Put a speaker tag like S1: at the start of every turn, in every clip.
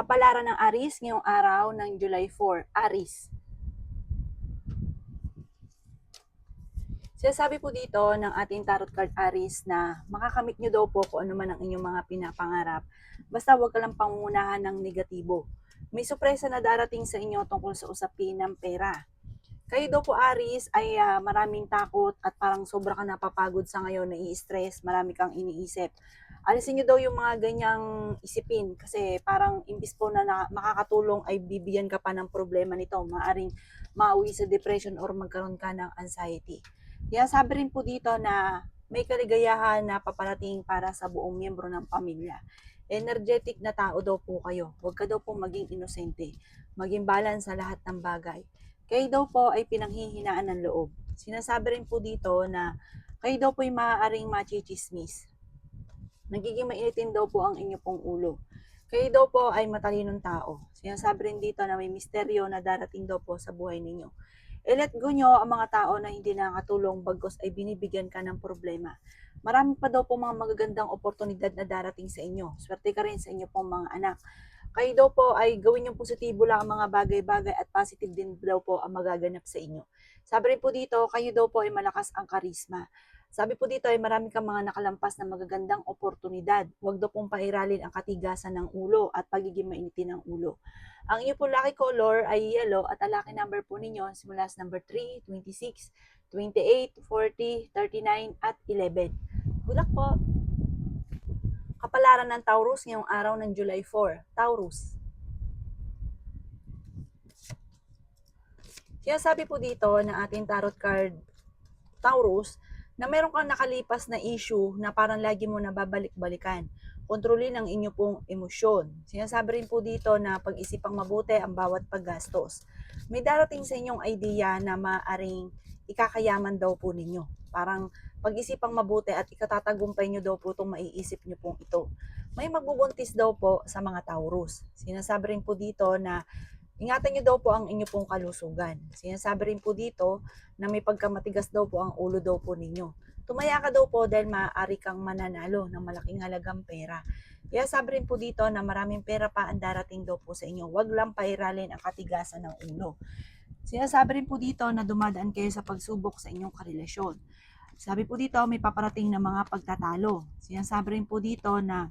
S1: Kapalaran ng Aris ngayong araw ng July 4. Aris. Sinasabi po dito ng ating tarot card Aris na makakamit nyo daw po kung ano man ang inyong mga pinapangarap. Basta huwag ka lang pangungunahan ng negatibo. May sorpresa na darating sa inyo tungkol sa usapin ng pera. Kayo daw po Aris ay maraming takot at parang sobra ka napapagod sa ngayon, nai-stress, marami kang iniisip. Alisin nyo daw yung mga ganyang isipin kasi parang imbis po na makakatulong ay bibigyan ka pa ng problema nito. Maaring mauwi sa depression or magkaroon ka ng anxiety. Kaya sabi rin po dito na may kaligayahan na paparating para sa buong miyembro ng pamilya. Energetic na tao daw po kayo. Huwag ka daw po maging inosente. Maging balance sa lahat ng bagay. Kayo daw po ay pinanghihinaan ng loob. Sinasabi rin po dito na kayo daw po ay maaaring machichismis. Nagiging mainitin daw po ang inyo pong ulo. Kayo daw po ay matalinong tao. Sinasabi rin dito na may misteryo na darating daw po sa buhay ninyo. I-let go nyo ang mga tao na hindi nakakatulong bagos ay binibigyan ka ng problema. Marami pa daw po mga magagandang oportunidad na darating sa inyo. Swerte ka rin sa inyo pong mga anak. Kayo daw po ay gawin yung positibo lang ang mga bagay-bagay at positive din daw po ang magaganap sa inyo. Sabi rin po dito, kayo daw po ay malakas ang karisma. Sabi po dito ay marami kang mga nakalampas na magagandang oportunidad. Huwag daw pong pairalin ang katigasan ng ulo at pagiging mainitin ng ulo. Ang iyo po lucky color ay yellow at ang lucky number po ninyo simula sa number 3, 26, 28, 40, 39 at 11. Good luck po! Kapalaran ng Taurus ngayong araw ng July 4. Taurus. Sinasabi po dito ng ating tarot card Taurus na meron kang nakalipas na issue na parang lagi mo nababalik-balikan. Kontrolin ang inyo pong emosyon. Sinasabi rin po dito na pag-isipang mabuti ang bawat paggastos. May darating sa inyong idea na maaring ikakayaman daw po ninyo. Parang pag-isipang mabuti at ikatatagumpay nyo daw po itong maiisip nyo pong ito. May magbubuntis daw po sa mga Taurus. Sinasabi rin po dito na ingatan nyo daw po ang inyo pong kalusugan. Sinasabi rin po dito na may pagkamatigas daw po ang ulo daw po ninyo. Tumaya ka daw po dahil maaari kang mananalo ng malaking halagang pera. Kaya sabi rin po dito na maraming pera pa ang darating daw po sa inyo. Huwag lang pairalin ang katigasan ng ulo. Sinasabi rin po dito na dumadaan kayo sa pagsubok sa inyong karelasyon. Sabi po dito may paparating na mga pagtatalo. Sinasabi rin po dito na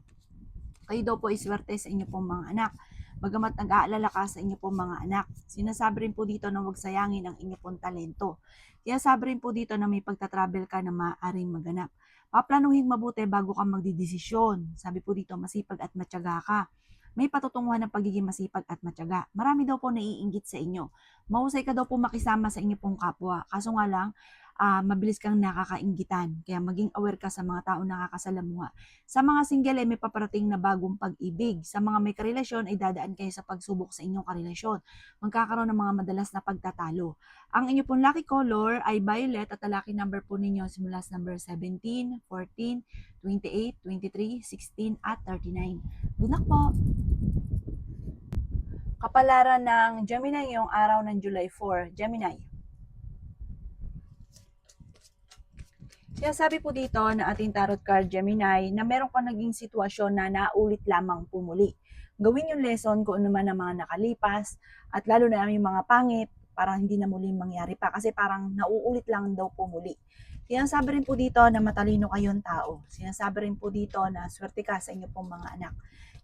S1: kayo daw po ay swerte sa inyo pong mga anak. Bagamat nag-aalala ka sa inyo pong mga anak, sinasabi rin po dito na huwag sayangin ang inyo pong talento. Kaya sabi rin po dito na may pagtatravel ka na maaaring maganap. Paplanuhin mabuti bago ka magdidesisyon. Sabi po dito masipag at matyaga ka. May patutunguhan ng pagiging masipag at matyaga. Marami daw po naiinggit sa inyo. Mahusay ka daw po makisama sa inyo pong kapwa. Kaso nga lang, mabilis kang nakakainggitan. Kaya maging aware ka sa mga tao nakakasalamuha. Sa mga single ay may paparating na bagong pag-ibig. Sa mga may karelasyon ay dadaan kayo sa pagsubok sa inyong karelasyon. Magkakaroon ng mga madalas na pagtatalo. Ang inyo pong lucky color ay violet at ang lucky number po ninyo simula sa number 17, 14, 28, 23, 16 at 39. Good luck po! Kapalaran ng Gemini ngayong araw ng July 4. Gemini. Kaya sabi po dito na ating tarot card Gemini na meron kang naging sitwasyon na naulit lamang pumuli. Gawin yung lesson kung ano man ang mga nakalipas at lalo na yung mga pangit para hindi na muling mangyari pa kasi parang nauulit lang daw pumuli. Kaya sabi rin po dito na matalino kayong tao. Sinasabi rin po dito na swerte ka sa inyo pong mga anak.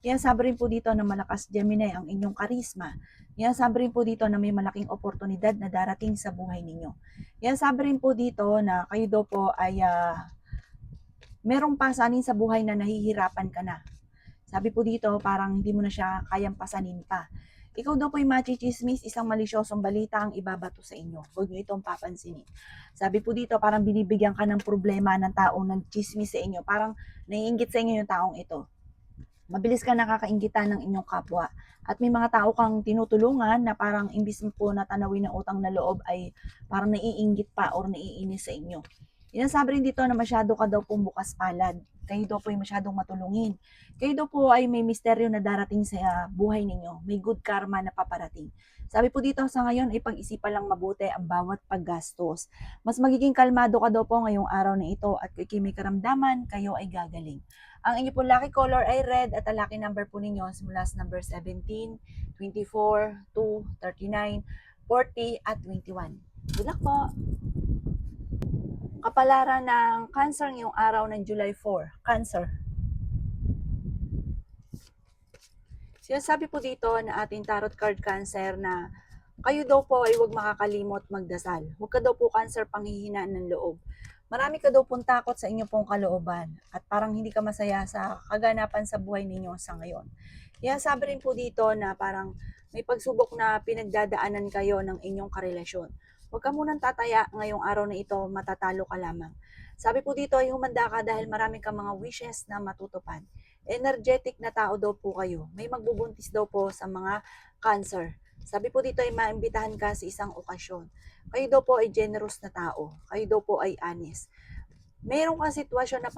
S1: Kaya sabi rin po dito na malakas Gemini ang inyong karisma. Kaya sabi rin po dito na may malaking oportunidad na darating sa buhay ninyo. Yan sabi rin po dito na kayo daw po ay merong pasanin sa buhay na nahihirapan ka na. Sabi po dito parang hindi mo na siya kayang pasanin pa. Ikaw daw po ay machichismis, isang malisyosong balita ang ibabato sa inyo. Huwag nyo itong papansinin. Sabi po dito parang binibigyan ka ng problema ng taong nagchismis sa inyo. Parang naiinggit sa inyo yung taong ito. Mabilis ka nakakainggitan ng inyong kapwa. At may mga tao kang tinutulungan na parang imbis po na tanawin ng utang na loob ay parang naiinggit pa or naiinis sa inyo. Inasabi rin dito na masyado ka daw pong bukas palad. Kayo daw po ay masyadong matulungin. Kayo daw po ay may misteryo na darating sa buhay ninyo. May good karma na paparating. Sabi po dito sa ngayon ay pag-isipan lang mabuti ang bawat paggastos. Mas magiging kalmado ka daw po ngayong araw na ito at kung may karamdaman, kayo ay gagaling. Ang inyo po lucky color ay red at ang lucky number po ninyo simula sa number 17, 24, 2, 39, 40 at 21. Good luck po! Kapalaran ng Cancer ngayong araw ng July 4. Cancer. Sinasabi po dito na ating tarot card Cancer na kayo daw po ay huwag makakalimot magdasal. Huwag ka daw po Cancer panghihinaan ng loob. Marami ka daw pong takot sa inyo pong kalooban at parang hindi ka masaya sa kaganapan sa buhay ninyo sa ngayon. Kaya sabi rin po dito na parang may pagsubok na pinagdadaanan kayo ng inyong karelasyon. Huwag ka munang tataya ngayong araw na ito, matatalo ka lamang. Sabi po dito ay humanda ka dahil marami kang mga wishes na matutupad. Energetic na tao daw po kayo. May magbubuntis daw po sa mga Cancer. Sabi po dito ay maimbitahan ka sa isang okasyon. Kayo daw po ay generous na tao. Kayo daw po ay honest. Mayroon kang sitwasyon na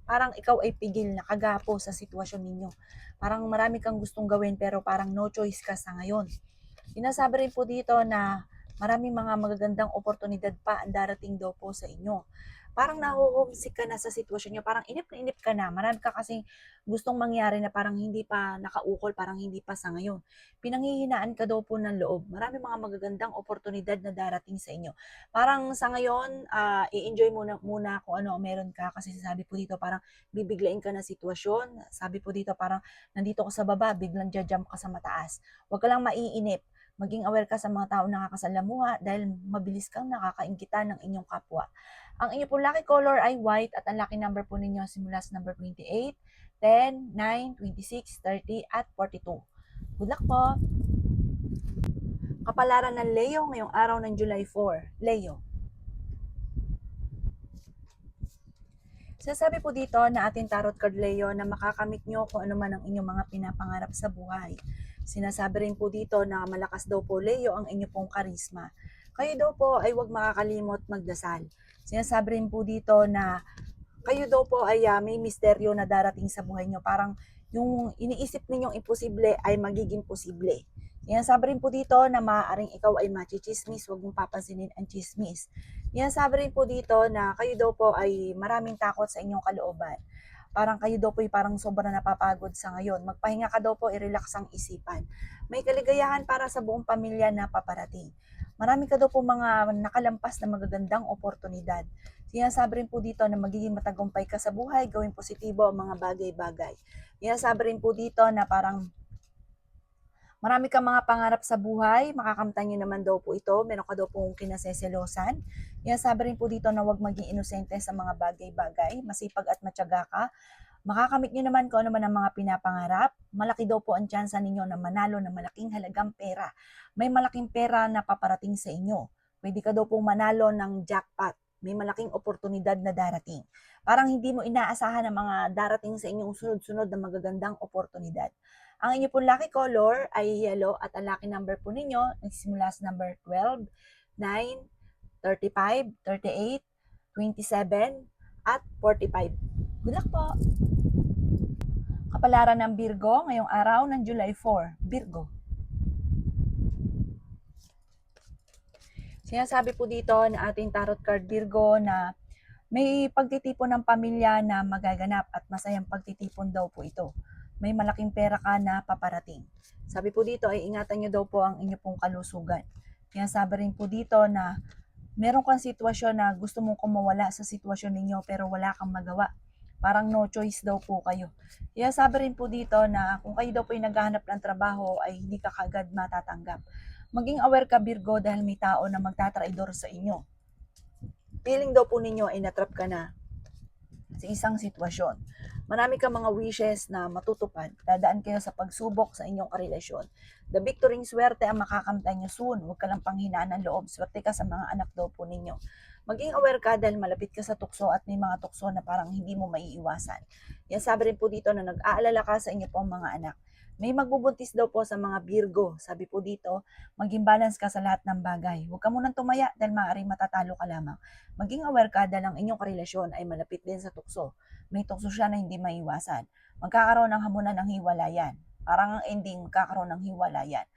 S1: parang ikaw ay pigil na kagapo sa sitwasyon ninyo. Parang marami kang gustong gawin pero parang no choice ka sa ngayon. Sinasabi rin po dito na maraming mga magagandang oportunidad pa ang darating daw po sa inyo. Parang naho-homesick ka na sa sitwasyon nyo, parang inip na inip ka na. Marami ka kasing gustong mangyari na parang hindi pa nakaukol, parang hindi pa sa ngayon. Pinanghihinaan ka daw po ng loob. Marami mga magagandang oportunidad na darating sa inyo. Parang sa ngayon, i-enjoy muna kung ano meron ka kasi sabi po dito parang bibiglain ka na sitwasyon. Sabi po dito parang nandito ka sa baba, biglang jump ka sa mataas. Huwag ka lang maiinip. Maging aware ka sa mga tao nakakasalamuha dahil mabilis kang nakakaingkita ng inyong kapwa. Ang inyo po lucky color ay white at ang lucky number po ninyo simula sa number 28, 10, 9, 26, 30 at 42. Good luck po! Kapalaran ng Leo ngayong araw ng July 4. Leo. Sasabi po dito na ating tarot card Leo na makakamit nyo kung ano man ang inyong mga pinapangarap sa buhay. Sinasabi rin po dito na malakas daw po Leo ang inyo pong karisma. Kayo daw po ay huwag makakalimot magdasal. Sinasabi rin po dito na kayo daw po ay may misteryo na darating sa buhay nyo. Parang yung iniisip ninyong imposible ay magiging posible. Sinasabi rin po dito na maaaring ikaw ay machichismis, huwag mong papansinin ang chismis. Sinasabi rin po dito na kayo daw po ay maraming takot sa inyong kalooban. Parang kayo daw po ay parang sobrang napapagod sa ngayon. Magpahinga ka daw po, i-relax ang isipan. May kaligayahan para sa buong pamilya na paparating. Marami ka daw po mga nakalampas na magagandang oportunidad. Sinasabi rin po dito na magiging matagumpay ka sa buhay, gawing positibo ang mga bagay-bagay. Sinasabi rin po dito na parang marami kang mga pangarap sa buhay, makakamtan nyo naman daw po ito, meron ka daw pong kinaseselosan. Sabi rin po dito na huwag maging inosente sa mga bagay-bagay, masipag at matyaga ka. Makakamit nyo naman kung ano man ang mga pinapangarap. Malaki daw po ang tsansa ninyo na manalo ng malaking halagang pera. May malaking pera na paparating sa inyo. Pwede ka daw pong manalo ng jackpot. May malaking oportunidad na darating. Parang hindi mo inaasahan ang mga darating sa inyong sunod-sunod na magagandang oportunidad. Ang inyo pong lucky color ay yellow at ang lucky number po ninyo nagsisimula sa number 12, 9, 35, 38, 27, at 45. Good luck po! Kapalaran ng Virgo ngayong araw ng July 4. Virgo. Sinasabi po dito na ating tarot card Virgo na may pagtitipon ng pamilya na magaganap at masayang pagtitipon daw po ito. May malaking pera ka na paparating. Sabi po dito ay ingatan nyo daw po ang inyo pong kalusugan. Sinasabi rin po dito na meron kang sitwasyon na gusto mong kumawala sa sitwasyon ninyo pero wala kang magawa. Parang no choice daw po kayo. Kaya sabi rin po dito na kung kayo daw po ay naghahanap ng trabaho ay hindi ka kagad matatanggap. Maging aware ka Virgo dahil may tao na magtatraidor sa inyo. Feeling daw po ninyo ay natrap ka na sa isang sitwasyon. Marami kang mga wishes na matutupad. Dadaan kayo sa pagsubok sa inyong karelasyon. The victory swerte ang makakamtan nyo soon. Huwag ka lang panghinaan ng loob. Swerte ka sa mga anak daw po ninyo. Maging aware ka dahil malapit ka sa tukso at may mga tukso na parang hindi mo maiiwasan. Sabi rin po dito na nag-aalala ka sa inyo pong mga anak. May magbubuntis daw po sa mga Virgo. Sabi po dito, maging balance ka sa lahat ng bagay. Huwag ka munang tumaya dahil maaaring matatalo ka lamang. Maging aware ka dahil ang inyong karelasyon ay malapit din sa tukso. May tukso siya na hindi maiwasan. Magkakaroon ng hamunan ng hiwalayan. Parang ang ending, magkakaroon ng hiwalayan.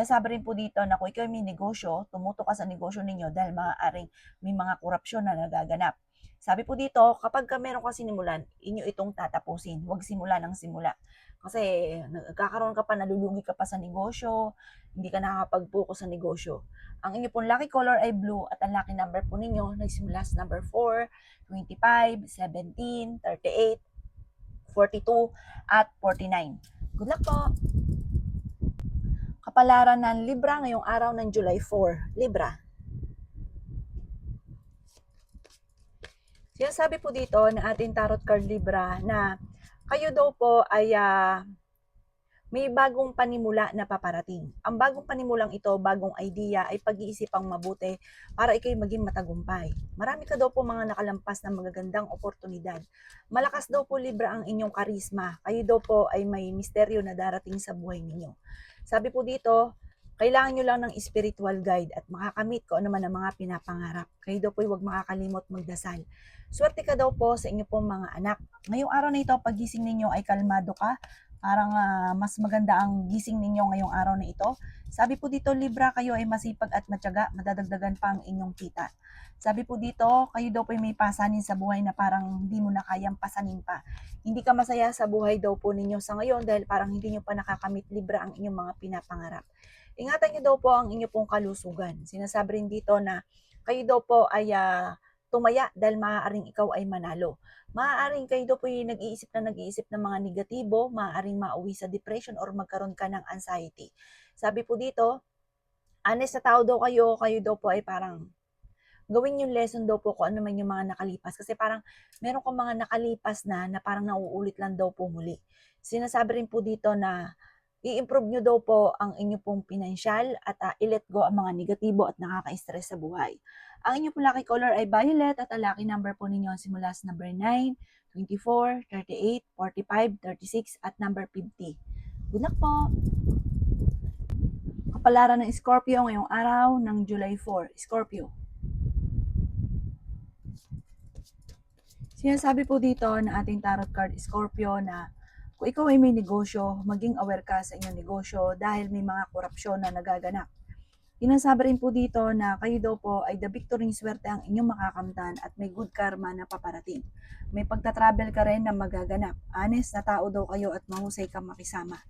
S1: Sabi rin po dito na kung ikaw may negosyo, tumuto ka sa negosyo ninyo dahil maaaring may mga korupsyon na nagaganap. Sabi po dito, kapag ka meron kang sinimulan, inyo itong tatapusin. Huwag simula ng simula. Kasi nagkakaroon ka pa, nalulugi ka pa sa negosyo, hindi ka nakakapag-focus sa negosyo. Ang inyo pong lucky color ay blue at ang lucky number po ninyo nagsimula sa number 4, 25, 17, 38, 42, at 49. Good luck po! Kapalaran ng Libra ngayong araw ng July 4. Libra. Sinasabi po dito na ating tarot card Libra na kayo daw po ay may bagong panimula na paparating. Ang bagong panimulang ito, bagong idea, ay pag-iisipang mabuti para ikay maging matagumpay. Marami ka daw po mga nakalampas na magagandang oportunidad. Malakas daw po Libra ang inyong karisma. Kayo daw po ay may misteryo na darating sa buhay ninyo. Sabi po dito, kailangan nyo lang ng spiritual guide at makakamit ko naman ang mga pinapangarap. Kayo daw po ay huwag makakalimot magdasal. Swerte ka daw po sa inyo pong mga anak. Ngayong araw na ito, pagising ninyo ay kalmado ka. Parang mas maganda ang gising ninyo ngayong araw na ito. Sabi po dito, Libra, kayo ay masipag at matyaga, madadagdagan pa ang inyong kita. Sabi po dito, kayo daw po ay may pasanin sa buhay na parang hindi mo na kayang pasanin pa. Hindi ka masaya sa buhay daw po ninyo sa ngayon dahil parang hindi nyo pa nakakamit Libra ang inyong mga pinapangarap. Ingatan nyo daw po ang inyong pong kalusugan. Sinasabi rin dito na kayo daw po ay tumaya dahil maaaring ikaw ay manalo. Maaaring kayo daw po yung nag-iisip ng mga negatibo, maaaring mauwi sa depression or magkaroon ka ng anxiety. Sabi po dito, honest na tao daw kayo daw po ay parang gawin yung lesson daw po kung ano man yung mga nakalipas. Kasi parang meron kong mga nakalipas na parang nauulit lang daw po muli. Sinasabi rin po dito na i-improve nyo daw po ang inyo pong pinansyal at i-let go ang mga negatibo at nakaka-stress sa buhay. Ang inyo pong lucky color ay violet at ang lucky number po ninyo simula sa number 9, 24, 38, 45, 36 at number 50. Good luck po! Kapalaran ng Scorpio ngayong araw ng July 4. Scorpio. Sinasabi po dito na ating tarot card Scorpio na kung ikaw ay may negosyo, maging aware ka sa inyong negosyo dahil may mga korupsyon na nagaganap. Sinasabi rin po dito na kayo daw po ay the victory swerte ang inyong makakamtan at may good karma na paparating. May pagta-travel ka rin na magaganap. Honest na tao daw kayo at mahusay kang makisama.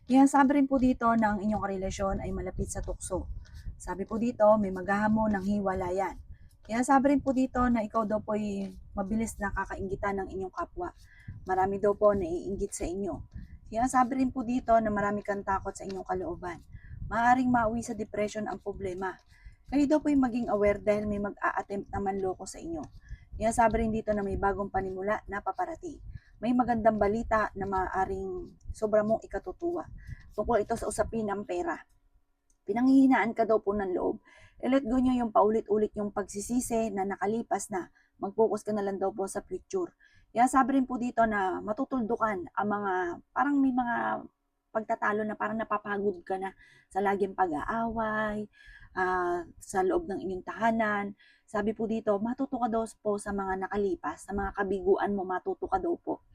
S1: Sinasabi rin po dito na ang inyong relasyon ay malapit sa tukso. Sabi po dito, may maghahamon ng hiwalayan. Sinasabi rin po dito na ikaw daw po ay mabilis na kakainggitan ng inyong kapwa. Marami daw po naiinggit sa inyo. Sinasabi rin po dito na marami kang takot sa inyong kalooban. Maaaring mauwi sa depression ang problema. Kayo daw po ay maging aware dahil may mag-a-attempt na manloko sa inyo. Sinasabi rin dito na may bagong panimula na paparating. May magandang balita na maaaring sobra mong ikatutuwa. Tungkol ito sa usapin ng pera. Pinanghihinaan ka daw po ng loob. I-let go nyo yung paulit-ulit yung pagsisisi na nakalipas na. Mag-focus ka na lang daw po sa future. Kaya sabi rin po dito na matutuldukan ang mga, parang may mga pagtatalo na parang napapagod ka na sa laging pag-aaway, sa loob ng inyong tahanan. Sabi po dito, matuto ka daw po sa mga nakalipas, sa mga kabiguan mo, matuto ka daw po.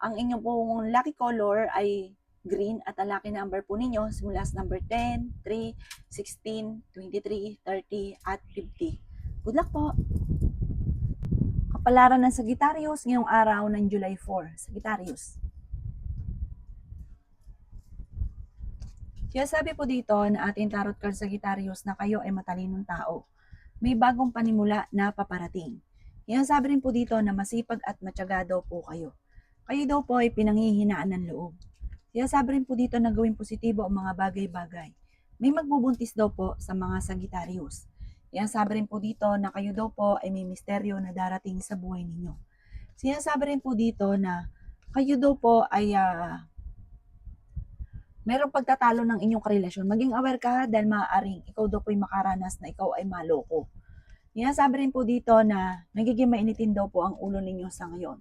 S1: Ang inyong pong lucky color ay green at ang lucky number po ninyo simula sa number 10, 3, 16, 23, 30 at 50. Good luck po! Kapalaran ng Sagittarius ngayong araw ng July 4. Sagittarius. Sinasabi po dito na ating tarot card Sagittarius na kayo ay matalinong tao. May bagong panimula na paparating. Sinasabi rin po dito na masipag at matyaga daw po kayo. Kayo daw po ay pinanghihinaan ng loob. Sinasabi rin po dito na gawing positibo ang mga bagay-bagay. May magbubuntis daw po sa mga Sagittarius. Sinasabi rin po dito na kayo daw po ay may misteryo na darating sa buhay ninyo. Sinasabi rin po dito na kayo daw po ay merong pagtatalo ng inyong karelasyon. Maging aware ka dahil maaaring ikaw daw po ay makaranas na ikaw ay maloko. Sinasabi rin po dito na nagiging mainitin daw po ang ulo ninyo sa ngayon.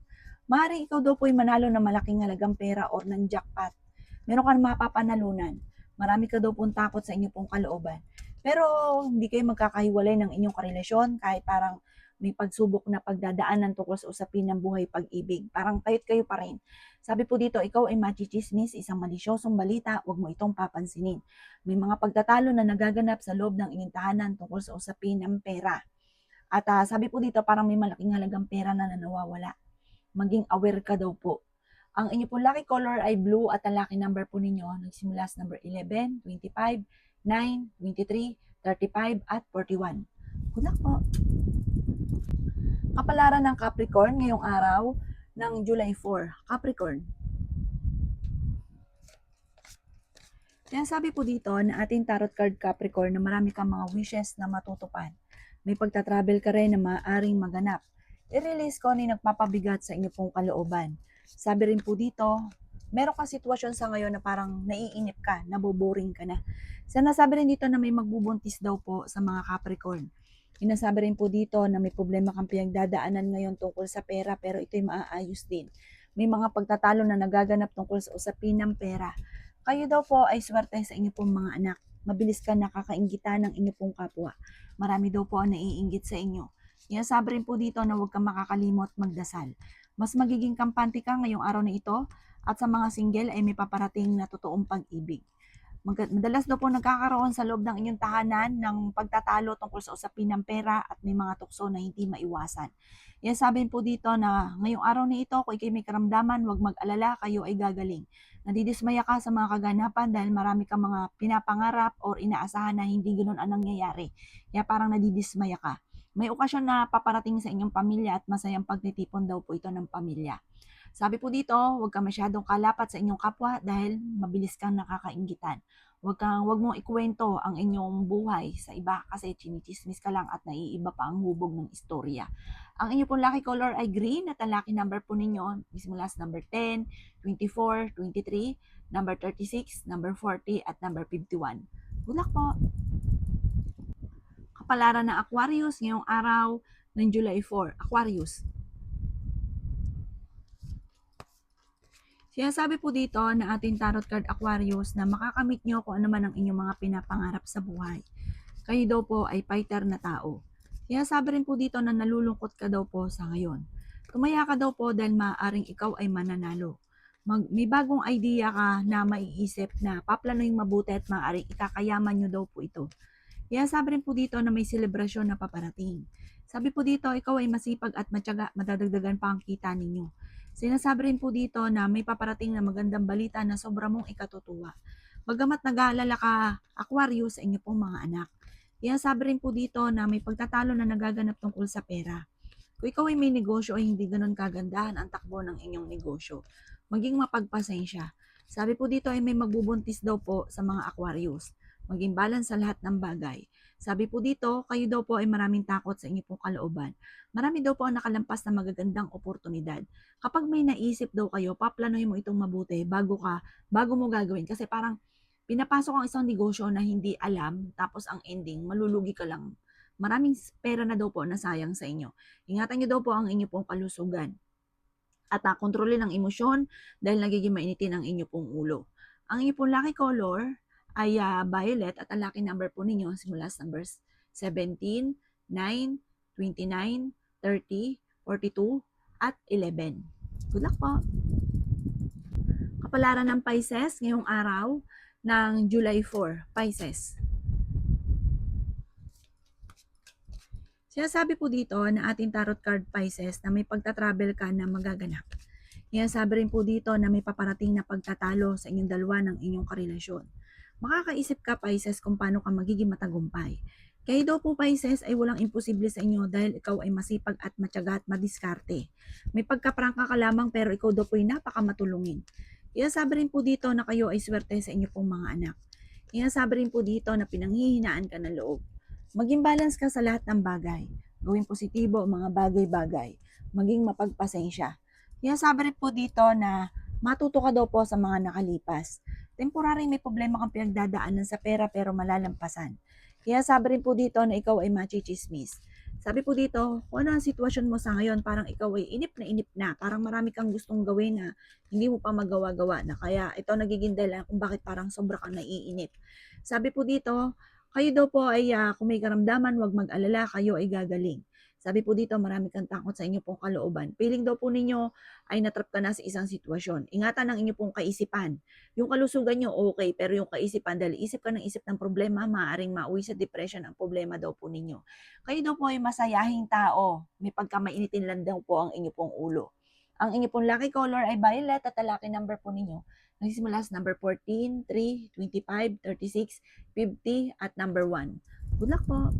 S1: Maaaring ikaw daw po ay manalo ng malaking halagang pera or ng jackpot. Meron kang mapapanalunan. Marami ka daw pong takot sa inyong pong kalooban. Pero hindi kayo magkakahiwalay ng inyong karelasyon kahit parang may pagsubok na pagdadaanan tungkol sa usapin ng buhay pag-ibig. Parang kayo pa rin. Sabi po dito, ikaw ay machichismis, isang malisyosong balita, huwag mo itong papansinin. May mga pagtatalo na nagaganap sa loob ng inyong tahanan tungkol sa usapin ng pera. At sabi po dito parang may malaking halagang pera na nawawala. Maging aware ka daw po. Ang inyo po lucky color ay blue at ang lucky number po ninyo nagsimula sa number 11, 25, 9, 23, 35 at 41. Good luck po! Kapalaran ng Capricorn ngayong araw ng July 4. Capricorn. Kaya sabi po dito na ating tarot card Capricorn na marami kang mga wishes na matutupad. May pagta-travel ka rin na maaaring maganap. I-release ko ni nagpapabigat sa inyo pong kalooban. Sabi rin po dito, meron kang sitwasyon sa ngayon na parang naiinip ka, naboboring ka na. Sinasabi rin dito na may magbubuntis daw po sa mga Capricorn. Inasabi rin po dito na may problema kang pinagdadaanan ngayon tungkol sa pera pero ito'y maaayos din. May mga pagtatalo na nagaganap tungkol sa usapin ng pera. Kayo daw po ay swerte sa inyo pong mga anak. Mabilis ka nakakainggitan ng inyo pong kapwa. Marami daw po ang naiinggit sa inyo. Sabi rin po dito na huwag kang makakalimot magdasal. Mas magiging kampante ka ngayong araw na ito at sa mga single ay may paparating na totoong pag-ibig. Madalas daw po nagkakaroon sa loob ng inyong tahanan ng pagtatalo tungkol sa usapin ng pera at may mga tukso na hindi maiwasan. Sabihin po dito na ngayong araw na ito, kung ikay may karamdaman, huwag mag-alala, kayo ay gagaling. Nadidismaya ka sa mga kaganapan dahil marami kang mga pinapangarap o inaasahan na hindi ganoon ang nangyayari. Kaya parang nadidismaya ka. May okasyon na paparating sa inyong pamilya at masayang pagtitipon daw po ito ng pamilya. Sabi po dito, huwag kang masyadong kalapat sa inyong kapwa dahil mabilis kang nakakainggitan. Huwag mong ikwento ang inyong buhay sa iba kasi chinichismis ka lang at naiiba pa ang hubog ng istorya. Ang inyong pong lucky color ay green at ang lucky number po ninyo simula sa number 10, 24, 23, number 36, number 40 at number 51. Good luck po! Kapalaran ng Aquarius ngayong araw ng July 4. Aquarius. Sinasabi po dito na ating tarot card Aquarius na makakamit nyo kung ano man ang inyong mga pinapangarap sa buhay. Kayo daw po ay fighter na tao. Sinasabi rin po dito na nalulungkot ka daw po sa ngayon. Tumaya ka daw po dahil maaaring ikaw ay mananalo. May bagong idea ka na maiisip na paplanoing mabuti at maaaring ikakayaman nyo daw po ito. Sabi rin po dito na may selebrasyon na paparating. Sabi po dito, ikaw ay masipag at matyaga, madadagdagan pa ang kita ninyo. Sinasabi rin po dito na may paparating na magandang balita na sobra mong ikatutuwa. Bagamat nag-aalala ka, Aquarius, sa inyo pong mga anak. Sabi rin po dito na may pagtatalo na nagaganap tungkol sa pera. Kung ikaw ay may negosyo ay hindi ganun kagandahan ang takbo ng inyong negosyo. Maging mapagpasensya. Sabi po dito ay may magbubuntis daw po sa mga Aquarius. Maging balance sa lahat ng bagay. Sabi po dito, kayo daw po ay maraming takot sa inyo pong kalooban. Marami daw po ang nakalampas na magagandang oportunidad. Kapag may naisip daw kayo, paplanuhin mo itong mabuti bago mo gagawin. Kasi parang pinapasok ang isang negosyo na hindi alam, tapos ang ending, malulugi ka lang. Maraming pera na daw po na sayang sa inyo. Ingatan nyo daw po ang inyo pong kalusugan. At kontrolin ang emosyon dahil nagiging mainitin ang inyo pong ulo. Ang inyo pong lucky color ay violet at ang lucky number po ninyo simula sa numbers 17, 9, 29, 30, 42, at 11. Good luck po! Kapalaran ng Pisces ngayong araw ng July 4. Pisces. Sinasabi po dito na ating tarot card Pisces na may pagta-travel ka na magaganap. Sabi rin po dito na may paparating na pagtatalo sa inyong dalawa ng inyong karelasyon. Makakaisip ka Pisces kung paano ka magiging matagumpay. Kayo daw po Pisces ay walang imposible sa inyo dahil ikaw ay masipag at matyaga at madiskarte. May pagkaprangka ka lamang pero ikaw daw po ay napakamatulungin. Sabi rin po dito na kayo ay swerte sa inyo pong mga anak. Sabi rin po dito na pinanghihinaan ka ng loob. Maging balance ka sa lahat ng bagay. Gawing positibo ang mga bagay-bagay. Maging mapagpasensya. Sabi rin po dito na matuto ka daw po sa mga nakalipas. Temporary may problema kang pinagdadaanan sa pera pero malalampasan. Sabi rin po dito na ikaw ay machichismis. Sabi po dito, kung ano ang sitwasyon mo sa ngayon, parang ikaw ay inip na. Parang marami kang gustong gawin na hindi mo pa magawa-gawa na. Kaya ito nagiging dahilan kung bakit parang sobra kang naiinip. Sabi po dito, kayo daw po ay kung may karamdaman, huwag mag-alala, kayo ay gagaling. Sabi po dito, marami kang takot sa inyo pong kalooban. Feeling daw po ninyo ay natrap ka na sa isang sitwasyon. Ingatan ang inyo pong kaisipan. Yung kalusugan nyo, okay, pero yung kaisipan, dahil isip ka ng problema, maaaring mauwi sa depression ang problema daw po ninyo. Kayo daw po ay masayahing tao. May pagkamainitin lang daw po ang inyo pong ulo. Ang inyo pong lucky color ay violet at ang lucky number po ninyo nagsisimula sa number 14, 3, 25, 36, 50 at number 1. Good luck po!